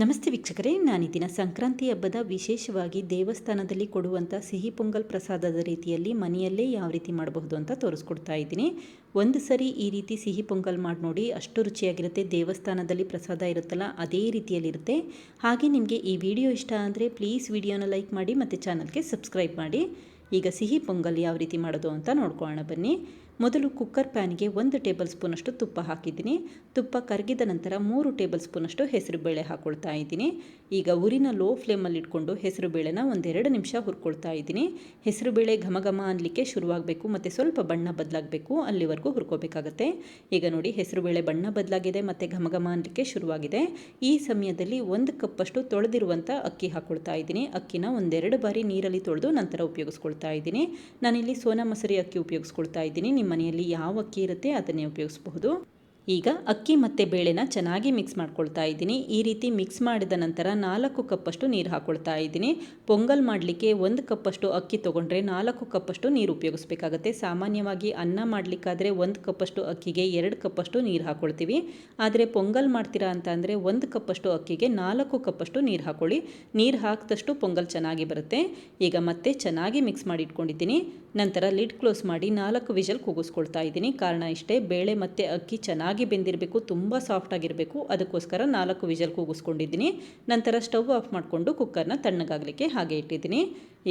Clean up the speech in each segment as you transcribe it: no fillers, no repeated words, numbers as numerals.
ನಮಸ್ತೆ ವೀಕ್ಷಕರೇ, ನಾನಿದಿನ ಸಂಕ್ರಾಂತಿ ಹಬ್ಬದ ವಿಶೇಷವಾಗಿ ದೇವಸ್ಥಾನದಲ್ಲಿ ಕೊಡುವಂಥ ಸಿಹಿ ಪೊಂಗಲ್ ಪ್ರಸಾದದ ರೀತಿಯಲ್ಲಿ ಮನೆಯಲ್ಲೇ ಯಾವ ರೀತಿ ಮಾಡಬಹುದು ಅಂತ ತೋರಿಸ್ಕೊಡ್ತಾ ಇದ್ದೀನಿ. ಒಂದು ಸರಿ ಈ ರೀತಿ ಸಿಹಿ ಪೊಂಗಲ್ ಮಾಡಿ ನೋಡಿ, ಅಷ್ಟು ರುಚಿಯಾಗಿರುತ್ತೆ. ದೇವಸ್ಥಾನದಲ್ಲಿ ಪ್ರಸಾದ ಇರುತ್ತಲ್ಲ ಅದೇ ರೀತಿಯಲ್ಲಿರುತ್ತೆ. ಹಾಗೆ ನಿಮಗೆ ಈ ವಿಡಿಯೋ ಇಷ್ಟ ಅಂದರೆ ಪ್ಲೀಸ್ ವಿಡಿಯೋನ ಲೈಕ್ ಮಾಡಿ ಮತ್ತು ಚಾನಲ್ಗೆ ಸಬ್ಸ್ಕ್ರೈಬ್ ಮಾಡಿ. ಈಗ ಸಿಹಿ ಪೊಂಗಲ್ ಯಾವ ರೀತಿ ಮಾಡೋದು ಅಂತ ನೋಡ್ಕೊಳ್ಳೋಣ ಬನ್ನಿ. ಮೊದಲು ಕುಕ್ಕರ್ ಪ್ಯಾನ್ಗೆ 1 ಟೇಬಲ್ ಸ್ಪೂನಷ್ಟು ತುಪ್ಪ ಹಾಕಿದ್ದೀನಿ. ತುಪ್ಪ ಕರಗಿದ ನಂತರ 3 ಟೇಬಲ್ ಸ್ಪೂನಷ್ಟು ಹೆಸರುಬೇಳೆ ಹಾಕ್ಕೊಳ್ತಾ ಇದ್ದೀನಿ. ಈಗ ಉರಿನ ಲೋ ಫ್ಲೇಮಲ್ಲಿ ಇಟ್ಕೊಂಡು ಹೆಸರುಬೇಳೆನ 1-2 ನಿಮಿಷ ಹುರ್ಕೊಳ್ತಾ ಇದ್ದೀನಿ. ಹೆಸರುಬೇಳೆ ಘಮ ಅನ್ನಲಿಕ್ಕೆ ಶುರುವಾಗಬೇಕು ಮತ್ತು ಸ್ವಲ್ಪ ಬಣ್ಣ ಬದಲಾಗಬೇಕು, ಅಲ್ಲಿವರೆಗೂ ಹುರ್ಕೋಬೇಕಾಗತ್ತೆ. ಈಗ ನೋಡಿ, ಹೆಸರುಬೇಳೆ ಬಣ್ಣ ಬದಲಾಗಿದೆ ಮತ್ತು ಘಮ ಅನ್ನಲಿಕ್ಕೆ ಶುರುವಾಗಿದೆ. ಈ ಸಮಯದಲ್ಲಿ 1 ಕಪ್ಪಷ್ಟು ತೊಳೆದಿರುವಂಥ ಅಕ್ಕಿ ಹಾಕ್ಕೊಳ್ತಾ ಇದ್ದೀನಿ. ಅಕ್ಕಿನ 1-2 ಬಾರಿ ನೀರಲ್ಲಿ ತೊಳೆದು ನಂತರ ಉಪಯೋಗಿಸ್ಕೊಳ್ತಾ ಇದ್ದೀನಿ. ನಾನಿಲ್ಲಿ ಸೋನಾ ಮಸೂರಿ ಅಕ್ಕಿ ಉಪಯೋಗಿಸ್ಕೊಳ್ತಾ ಇದ್ದೀನಿ. ನಿಮ್ಮ ಮನೆಯಲ್ಲಿ ಯಾವ ಅಕ್ಕಿ ಇರುತ್ತೆ ಅದನ್ನೇ ಉಪಯೋಗಿಸಬಹುದು. ಈಗ ಅಕ್ಕಿ ಮತ್ತು ಬೇಳೆನ ಚೆನ್ನಾಗಿ ಮಿಕ್ಸ್ ಮಾಡ್ಕೊಳ್ತಾ ಇದ್ದೀನಿ. ಈ ರೀತಿ ಮಿಕ್ಸ್ ಮಾಡಿದ ನಂತರ 4 ಕಪ್ಪಷ್ಟು ನೀರು ಹಾಕ್ಕೊಳ್ತಾ ಇದ್ದೀನಿ. ಪೊಂಗಲ್ ಮಾಡಲಿಕ್ಕೆ 1 ಕಪ್ಪಷ್ಟು ಅಕ್ಕಿ ತೊಗೊಂಡ್ರೆ 4 ಕಪ್ಪಷ್ಟು ನೀರು ಉಪಯೋಗಿಸ್ಬೇಕಾಗತ್ತೆ. ಸಾಮಾನ್ಯವಾಗಿ ಅನ್ನ ಮಾಡಲಿಕ್ಕಾದರೆ 1 ಕಪ್ಪಷ್ಟು ಅಕ್ಕಿಗೆ 2 ಕಪ್ಪಷ್ಟು ನೀರು ಹಾಕ್ಕೊಳ್ತೀವಿ. ಆದರೆ ಪೊಂಗಲ್ ಮಾಡ್ತೀರಾ ಅಂತ ಅಂದರೆ 1 ಕಪ್ಪಷ್ಟು ಅಕ್ಕಿಗೆ 4 ಕಪ್ಪಷ್ಟು ನೀರು ಹಾಕ್ಕೊಳ್ಳಿ. ನೀರು ಹಾಕಿದಷ್ಟು ಪೊಂಗಲ್ ಚೆನ್ನಾಗಿ ಬರುತ್ತೆ. ಈಗ ಮತ್ತೆ ಚೆನ್ನಾಗಿ ಮಿಕ್ಸ್ ಮಾಡಿ ಇಟ್ಕೊಂಡಿದ್ದೀನಿ. ನಂತರ ಲಿಡ್ ಕ್ಲೋಸ್ ಮಾಡಿ 4 ವಿಷಲ್ ಕೂಗಿಸ್ಕೊಳ್ತಾ ಇದ್ದೀನಿ. ಕಾರಣ ಇಷ್ಟೇ, ಬೇಳೆ ಮತ್ತು ಅಕ್ಕಿ ಚೆನ್ನಾಗಿ ಬೆಂದಿರಬೇಕು, ತುಂಬ ಸಾಫ್ಟ್ ಆಗಿರಬೇಕು. ಅದಕ್ಕೋಸ್ಕರ 4 ವಿಷಲ್ ಕೂಗಿಸ್ಕೊಂಡಿದ್ದೀನಿ. ನಂತರ ಸ್ಟವ್ ಆಫ್ ಮಾಡಿಕೊಂಡು ಕುಕ್ಕರ್ನ ತಣ್ಣಗಾಗಲಿಕ್ಕೆ ಹಾಗೆ ಇಟ್ಟಿದ್ದೀನಿ.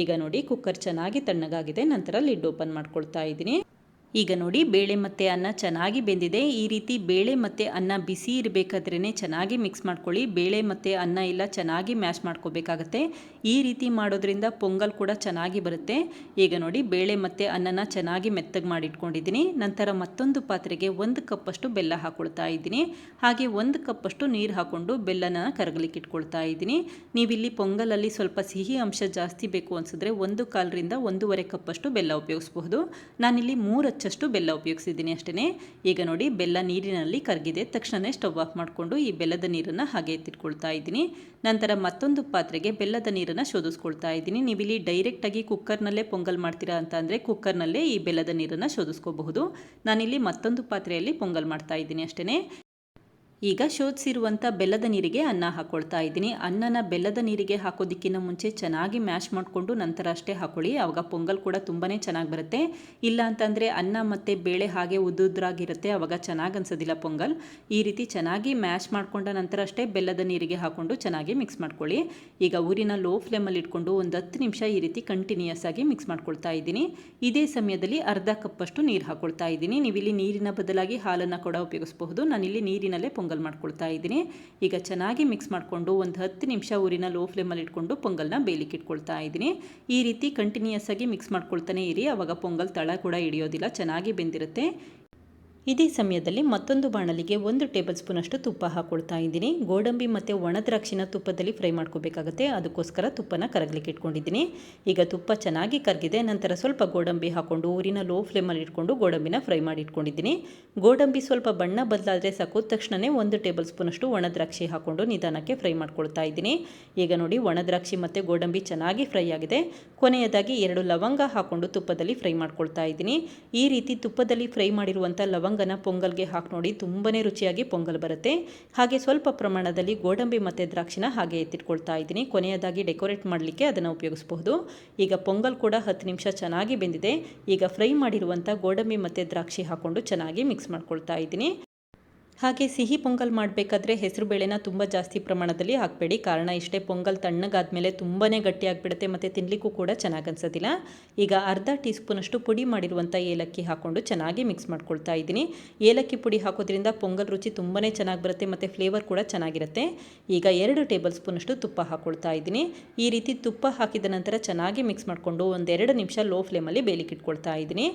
ಈಗ ನೋಡಿ, ಕುಕ್ಕರ್ ಚೆನ್ನಾಗಿ ತಣ್ಣಗಾಗಿದೆ. ನಂತರ ಲಿಡ್ ಓಪನ್ ಮಾಡ್ಕೊಳ್ತಾ ಇದ್ದೀನಿ. ಈಗ ನೋಡಿ, ಬೇಳೆ ಮತ್ತು ಅನ್ನ ಚೆನ್ನಾಗಿ ಬೆಂದಿದೆ. ಈ ರೀತಿ ಬೇಳೆ ಮತ್ತು ಅನ್ನ ಬಿಸಿ ಇರಬೇಕಾದ್ರೇ ಚೆನ್ನಾಗಿ ಮಿಕ್ಸ್ ಮಾಡ್ಕೊಳ್ಳಿ. ಬೇಳೆ ಮತ್ತು ಅನ್ನ ಎಲ್ಲ ಚೆನ್ನಾಗಿ ಮ್ಯಾಶ್ ಮಾಡ್ಕೋಬೇಕಾಗತ್ತೆ. ಈ ರೀತಿ ಮಾಡೋದ್ರಿಂದ ಪೊಂಗಲ್ ಕೂಡ ಚೆನ್ನಾಗಿ ಬರುತ್ತೆ. ಈಗ ನೋಡಿ, ಬೇಳೆ ಮತ್ತು ಅನ್ನನ ಚೆನ್ನಾಗಿ ಮೆತ್ತಗೆ ಮಾಡಿಟ್ಕೊಂಡಿದ್ದೀನಿ. ನಂತರ ಮತ್ತೊಂದು ಪಾತ್ರೆಗೆ 1 ಕಪ್ಪಷ್ಟು ಬೆಲ್ಲ ಹಾಕ್ಕೊಳ್ತಾ ಇದ್ದೀನಿ. ಹಾಗೆ 1 ಕಪ್ಪಷ್ಟು ನೀರು ಹಾಕ್ಕೊಂಡು ಬೆಲ್ಲನ ಕರಗಲಿಕ್ಕೆ ಇಟ್ಕೊಳ್ತಾ ಇದ್ದೀನಿ. ನೀವಿಲ್ಲಿ ಪೊಂಗಲಲ್ಲಿ ಸ್ವಲ್ಪ ಸಿಹಿ ಅಂಶ ಜಾಸ್ತಿ ಬೇಕು ಅನಿಸಿದ್ರೆ 1/4ರಿಂದ 1.5 ಕಪ್ಪಷ್ಟು ಬೆಲ್ಲ ಉಪಯೋಗಿಸಬಹುದು. ನಾನಿಲ್ಲಿ 3 ಅಚ್ಚಷ್ಟು ಬೆಲ್ಲ ಉಪಯೋಗಿಸಿದ್ದೀನಿ ಅಷ್ಟೇ. ಈಗ ನೋಡಿ, ಬೆಲ್ಲ ನೀರಿನಲ್ಲಿ ಕರಗಿದೆ. ತಕ್ಷಣ ಸ್ಟವ್ ಆಫ್ ಮಾಡಿಕೊಂಡು ಈ ಬೆಲ್ಲದ ನೀರನ್ನು ಹಾಗೆ ಎತ್ತಿಟ್ಕೊಳ್ತಾ ಇದ್ದೀನಿ. ನಂತರ ಮತ್ತೊಂದು ಪಾತ್ರೆಗೆ ಬೆಲ್ಲದ ನೀರನ್ನು ಶೋಧಿಸ್ಕೊಳ್ತಾ ಇದ್ದೀನಿ. ನೀವಿಲ್ಲಿ ಡೈರೆಕ್ಟಾಗಿ ಕುಕ್ಕರ್ನಲ್ಲೇ ಪೊಂಗಲ್ ಮಾಡ್ತೀರಾ ಅಂತ ಅಂದರೆ ಕುಕ್ಕರ್ನಲ್ಲೇ ಈ ಬೆಲ್ಲದ ನೀರನ್ನು ಶೋಧಿಸ್ಕೋಬಹುದು. ನಾನಿಲ್ಲಿ ಮತ್ತೊಂದು ಪಾತ್ರೆಯಲ್ಲಿ ಪೊಂಗಲ್ ಮಾಡ್ತಾ ಇದ್ದೀನಿ ಅಷ್ಟೇ. ಈಗ ಶೋಧಿಸಿರುವಂಥ ಬೆಲ್ಲದ ನೀರಿಗೆ ಅನ್ನ ಹಾಕ್ಕೊಳ್ತಾ ಇದ್ದೀನಿ. ಅನ್ನನ ಬೆಲ್ಲದ ನೀರಿಗೆ ಹಾಕೋದಕ್ಕಿಂತ ಮುಂಚೆ ಚೆನ್ನಾಗಿ ಮ್ಯಾಶ್ ಮಾಡಿಕೊಂಡು ನಂತರ ಅಷ್ಟೇ ಹಾಕೊಳ್ಳಿ. ಆವಾಗ ಪೊಂಗಲ್ ಕೂಡ ತುಂಬಾ ಚೆನ್ನಾಗಿ ಬರುತ್ತೆ. ಇಲ್ಲ ಅಂತಂದರೆ ಅನ್ನ ಮತ್ತು ಬೇಳೆ ಹಾಗೆ ಉದ್ದುದ್ರಾಗಿರುತ್ತೆ, ಆವಾಗ ಚೆನ್ನಾಗಿ ಅನ್ಸೋದಿಲ್ಲ ಪೊಂಗಲ್. ಈ ರೀತಿ ಚೆನ್ನಾಗಿ ಮ್ಯಾಶ್ ಮಾಡಿಕೊಂಡ ನಂತರ ಅಷ್ಟೇ ಬೆಲ್ಲದ ನೀರಿಗೆ ಹಾಕ್ಕೊಂಡು ಚೆನ್ನಾಗಿ ಮಿಕ್ಸ್ ಮಾಡ್ಕೊಳ್ಳಿ. ಈಗ ಊರಿನ ಲೋ ಫ್ಲೇಮಲ್ಲಿ ಇಟ್ಕೊಂಡು 10 ನಿಮಿಷ ಈ ರೀತಿ ಕಂಟಿನ್ಯೂಯಸ್ ಆಗಿ ಮಿಕ್ಸ್ ಮಾಡ್ಕೊಳ್ತಾ ಇದ್ದೀನಿ. ಇದೇ ಸಮಯದಲ್ಲಿ ಅರ್ಧ ಕಪ್ಪಷ್ಟು ನೀರು ಹಾಕ್ಕೊಳ್ತಾ ಇದ್ದೀನಿ. ನೀವಿಲ್ಲಿ ನೀರಿನ ಬದಲಾಗಿ ಹಾಲನ್ನು ಕೂಡ ಉಪಯೋಗಿಸಬಹುದು. ನಾನಿಲ್ಲಿ ನೀರಿನಲ್ಲೇ ಪೊಂಗಲ್ ಮಾಡ್ಕೊಳ್ತಾ ಇದ್ದೀನಿ. ಈಗ ಚೆನ್ನಾಗಿ ಮಿಕ್ಸ್ ಮಾಡಿಕೊಂಡು 10 ನಿಮಿಷ ಊರಿನ ಲೋ ಫ್ಲೇಮಲ್ಲಿ ಇಟ್ಕೊಂಡು ಪೊಂಗಲ್ನ ಬೇಯಲಿಕ್ಕೆ ಇಟ್ಕೊಳ್ತಾ ಇದ್ದೀನಿ. ಈ ರೀತಿ ಕಂಟಿನ್ಯೂಯಸ್ ಆಗಿ ಮಿಕ್ಸ್ ಮಾಡ್ಕೊಳ್ತಾನೆ ಇರಿ, ಆವಾಗ ಪೊಂಗಲ್ ತಳ ಕೂಡ ಹಿಡಿಯೋದಿಲ್ಲ, ಚೆನ್ನಾಗಿ ಬೆಂದಿರುತ್ತೆ. ಇದೇ ಸಮಯದಲ್ಲಿ ಮತ್ತೊಂದು ಬಾಣಲಿಗೆ 1 ಟೇಬಲ್ ಸ್ಪೂನಷ್ಟು ತುಪ್ಪ ಹಾಕ್ಕೊಳ್ತಾ ಇದ್ದೀನಿ. ಗೋಡಂಬಿ ಮತ್ತು ಒಣ ದ್ರಾಕ್ಷಿನ ತುಪ್ಪದಲ್ಲಿ ಫ್ರೈ ಮಾಡ್ಕೋಬೇಕಾಗುತ್ತೆ. ಅದಕ್ಕೋಸ್ಕರ ತುಪ್ಪನ ಕರಗಲಿಕ್ಕೆ ಇಟ್ಕೊಂಡಿದ್ದೀನಿ. ಈಗ ತುಪ್ಪ ಚೆನ್ನಾಗಿ ಕರಗಿದೆ. ನಂತರ ಸ್ವಲ್ಪ ಗೋಡಂಬಿ ಹಾಕ್ಕೊಂಡು ಊರಿನ ಲೋ ಫ್ಲೇಮಲ್ಲಿ ಇಟ್ಕೊಂಡು ಗೋಡಂಬಿನ ಫ್ರೈ ಮಾಡಿ ಇಟ್ಕೊಂಡಿದ್ದೀನಿ. ಗೋಡಂಬಿ ಸ್ವಲ್ಪ ಬಣ್ಣ ಬದಲಾದರೆ ಸಾಕು. ತಕ್ಷಣವೇ 1 ಟೇಬಲ್ ಸ್ಪೂನಷ್ಟು ಒಣ ದ್ರಾಕ್ಷಿ ಹಾಕ್ಕೊಂಡು ನಿಧಾನಕ್ಕೆ ಫ್ರೈ ಮಾಡ್ಕೊಳ್ತಾ ಇದ್ದೀನಿ. ಈಗ ನೋಡಿ, ಒಣ ದ್ರಾಕ್ಷಿ ಮತ್ತು ಗೋಡಂಬಿ ಚೆನ್ನಾಗಿ ಫ್ರೈ ಆಗಿದೆ. ಕೊನೆಯದಾಗಿ 2 ಲವಂಗ ಹಾಕ್ಕೊಂಡು ತುಪ್ಪದಲ್ಲಿ ಫ್ರೈ ಮಾಡ್ಕೊಳ್ತಾ ಇದ್ದೀನಿ. ಈ ರೀತಿ ತುಪ್ಪದಲ್ಲಿ ಫ್ರೈ ಮಾಡಿರುವಂಥ ಲವಂಗನ ಪೊಂಗಲ್ಗೆ ಹಾಕಿ ನೋಡಿ, ತುಂಬಾ ರುಚಿಯಾಗಿ ಪೊಂಗಲ್ ಬರುತ್ತೆ. ಹಾಗೆ ಸ್ವಲ್ಪ ಪ್ರಮಾಣದಲ್ಲಿ ಗೋಡಂಬಿ ಮತ್ತು ದ್ರಾಕ್ಷಿನ ಹಾಗೆ ಎತ್ತಿಟ್ಕೊಳ್ತಾ ಇದ್ದೀನಿ. ಕೊನೆಯದಾಗಿ ಡೆಕೋರೇಟ್ ಮಾಡಲಿಕ್ಕೆ ಅದನ್ನು ಉಪಯೋಗಿಸಬಹುದು. ಈಗ ಪೊಂಗಲ್ ಕೂಡ 10 ನಿಮಿಷ ಚೆನ್ನಾಗಿ ಬೆಂದಿದೆ. ಈಗ ಫ್ರೈ ಮಾಡಿರುವಂಥ ಗೋಡಂಬಿ ಮತ್ತು ದ್ರಾಕ್ಷಿ ಹಾಕ್ಕೊಂಡು ಚೆನ್ನಾಗಿ ಮಿಕ್ಸ್ ಮಾಡ್ಕೊಳ್ತಾ ಇದ್ದೀನಿ. ಹಾಗೆ ಸಿಹಿ ಪೊಂಗಲ್ ಮಾಡಬೇಕಾದ್ರೆ ಹೆಸರುಬೇಳೆನ ತುಂಬ ಜಾಸ್ತಿ ಪ್ರಮಾಣದಲ್ಲಿ ಹಾಕಬೇಡಿ. ಕಾರಣ ಇಷ್ಟೇ, ಪೊಂಗಲ್ ತಣ್ಣಗಾದ್ಮೇಲೆ ತುಂಬಾ ಗಟ್ಟಿಯಾಗಿಬಿಡುತ್ತೆ ಮತ್ತು ತಿನ್ನಲಿಕ್ಕೂ ಕೂಡ ಚೆನ್ನಾಗಿ ಅನ್ಸೋದಿಲ್ಲ. ಈಗ ಅರ್ಧ ಟೀ ಸ್ಪೂನಷ್ಟು ಪುಡಿ ಮಾಡಿರುವಂಥ ಏಲಕ್ಕಿ ಹಾಕ್ಕೊಂಡು ಚೆನ್ನಾಗಿ ಮಿಕ್ಸ್ ಮಾಡ್ಕೊಳ್ತಾ ಇದ್ದೀನಿ. ಏಲಕ್ಕಿ ಪುಡಿ ಹಾಕೋದ್ರಿಂದ ಪೊಂಗಲ್ ರುಚಿ ತುಂಬಾ ಚೆನ್ನಾಗಿ ಬರುತ್ತೆ ಮತ್ತು ಫ್ಲೇವರ್ ಕೂಡ ಚೆನ್ನಾಗಿರುತ್ತೆ. ಈಗ 2 ಟೇಬಲ್ ಸ್ಪೂನಷ್ಟು ತುಪ್ಪ ಹಾಕ್ಕೊಳ್ತಾ ಇದ್ದೀನಿ. ಈ ರೀತಿ ತುಪ್ಪ ಹಾಕಿದ ನಂತರ ಚೆನ್ನಾಗಿ ಮಿಕ್ಸ್ ಮಾಡಿಕೊಂಡು 1-2 ನಿಮಿಷ ಲೋ ಫ್ಲೇಮಲ್ಲಿ ಬೇಯಲಿಕ್ಕೆ ಇಟ್ಕೊಳ್ತಾ ಇದ್ದೀನಿ.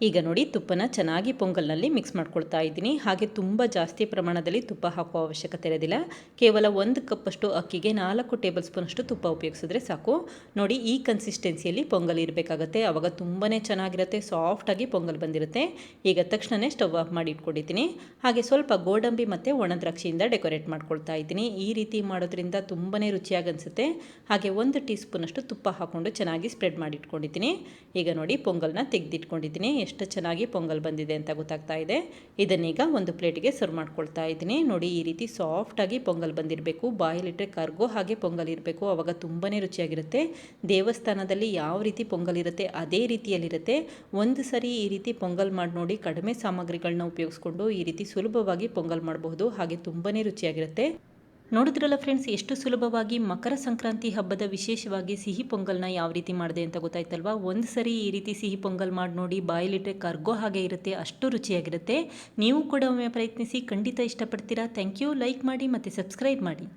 ಈಗ ನೋಡಿ, ತುಪ್ಪನ ಚೆನ್ನಾಗಿ ಪೊಂಗಲ್ನಲ್ಲಿ ಮಿಕ್ಸ್ ಮಾಡ್ಕೊಳ್ತಾ ಇದ್ದೀನಿ. ಹಾಗೆ ತುಂಬ ಜಾಸ್ತಿ ಪ್ರಮಾಣದಲ್ಲಿ ತುಪ್ಪ ಹಾಕೋ ಅವಶ್ಯಕತೆ ಇರೋದಿಲ್ಲ. ಕೇವಲ 1 ಕಪ್ಪಷ್ಟು ಅಕ್ಕಿಗೆ 4 ಟೇಬಲ್ ಸ್ಪೂನಷ್ಟು ತುಪ್ಪ ಉಪಯೋಗಿಸಿದ್ರೆ ಸಾಕು. ನೋಡಿ, ಈ ಕನ್ಸಿಸ್ಟೆನ್ಸಿಯಲ್ಲಿ ಪೊಂಗಲ್ ಇರಬೇಕಾಗತ್ತೆ, ಆವಾಗ ತುಂಬಾ ಚೆನ್ನಾಗಿರುತ್ತೆ, ಸಾಫ್ಟಾಗಿ ಪೊಂಗಲ್ ಬಂದಿರುತ್ತೆ. ಈಗ ತಕ್ಷಣವೇ ಸ್ಟವ್ ಆಫ್ ಮಾಡಿ ಇಟ್ಕೊಂಡಿದ್ದೀನಿ. ಹಾಗೆ ಸ್ವಲ್ಪ ಗೋಡಂಬಿ ಮತ್ತು ಒಣ ದ್ರಾಕ್ಷಿಯಿಂದ ಡೆಕೋರೇಟ್ ಮಾಡ್ಕೊಳ್ತಾ ಇದ್ದೀನಿ. ಈ ರೀತಿ ಮಾಡೋದ್ರಿಂದ ತುಂಬಾ ರುಚಿಯಾಗಿ ಅನಿಸುತ್ತೆ. ಹಾಗೆ 1 ಟೀ ಸ್ಪೂನಷ್ಟು ತುಪ್ಪ ಹಾಕ್ಕೊಂಡು ಚೆನ್ನಾಗಿ ಸ್ಪ್ರೆಡ್ ಮಾಡಿ ಇಟ್ಕೊಂಡಿದ್ದೀನಿ. ಈಗ ನೋಡಿ, ಪೊಂಗಲ್ನ ತೆಗೆದಿಟ್ಕೊಂಡಿದ್ದೀನಿ. ಎಷ್ಟು ಚೆನ್ನಾಗಿ ಪೊಂಗಲ್ ಬಂದಿದೆ ಅಂತ ಗೊತ್ತಾಗ್ತಾ ಇದೆ. ಇದನ್ನೀಗ ಒಂದು ಪ್ಲೇಟಿಗೆ ಸರ್ವ್ ಮಾಡ್ಕೊಳ್ತಾ ಇದ್ದೀನಿ. ನೋಡಿ, ಈ ರೀತಿ ಸಾಫ್ಟಾಗಿ ಪೊಂಗಲ್ ಬಂದಿರಬೇಕು, ಬಾಯಲ್ಲಿಟ್ಟರೆ ಕರ್ಗೋ ಹಾಗೆ ಪೊಂಗಲ್ ಇರಬೇಕು, ಆವಾಗ ತುಂಬಾ ರುಚಿಯಾಗಿರುತ್ತೆ. ದೇವಸ್ಥಾನದಲ್ಲಿ ಯಾವ ರೀತಿ ಪೊಂಗಲ್ ಇರುತ್ತೆ ಅದೇ ರೀತಿಯಲ್ಲಿರುತ್ತೆ. ಒಂದು ಸರಿ ಈ ರೀತಿ ಪೊಂಗಲ್ ಮಾಡಿ ನೋಡಿ, ಕಡಿಮೆ ಸಾಮಗ್ರಿಗಳನ್ನ ಉಪಯೋಗಿಸ್ಕೊಂಡು ಈ ರೀತಿ ಸುಲಭವಾಗಿ ಪೊಂಗಲ್ ಮಾಡಬಹುದು, ಹಾಗೆ ತುಂಬಾ ರುಚಿಯಾಗಿರುತ್ತೆ. ನೋಡಿದ್ರಲ್ಲ ಫ್ರೆಂಡ್ಸ್, ಎಷ್ಟು ಸುಲಭವಾಗಿ ಮಕರ ಸಂಕ್ರಾಂತಿ ಹಬ್ಬದ ವಿಶೇಷವಾಗಿ ಸಿಹಿ ಪೊಂಗಲ್ನ ಯಾವ ರೀತಿ ಮಾಡಿದೆ ಅಂತ ಗೊತ್ತಾಯ್ತಲ್ವಾ. ಒಂದು ಸರಿ ಈ ರೀತಿ ಸಿಹಿ ಪೊಂಗಲ್ ಮಾಡಿ ನೋಡಿ, ಬಾಯಲ್ಲಿಟ್ಟರೆ ಕರ್ಗೋ ಹಾಗೆ ಇರುತ್ತೆ, ಅಷ್ಟು ರುಚಿಯಾಗಿರುತ್ತೆ. ನೀವು ಕೂಡ ಒಮ್ಮೆ ಪ್ರಯತ್ನಿಸಿ, ಖಂಡಿತ ಇಷ್ಟಪಡ್ತೀರಾ. Thank you. ಲೈಕ್ ಮಾಡಿ ಮತ್ತು ಸಬ್ಸ್ಕ್ರೈಬ್ ಮಾಡಿ.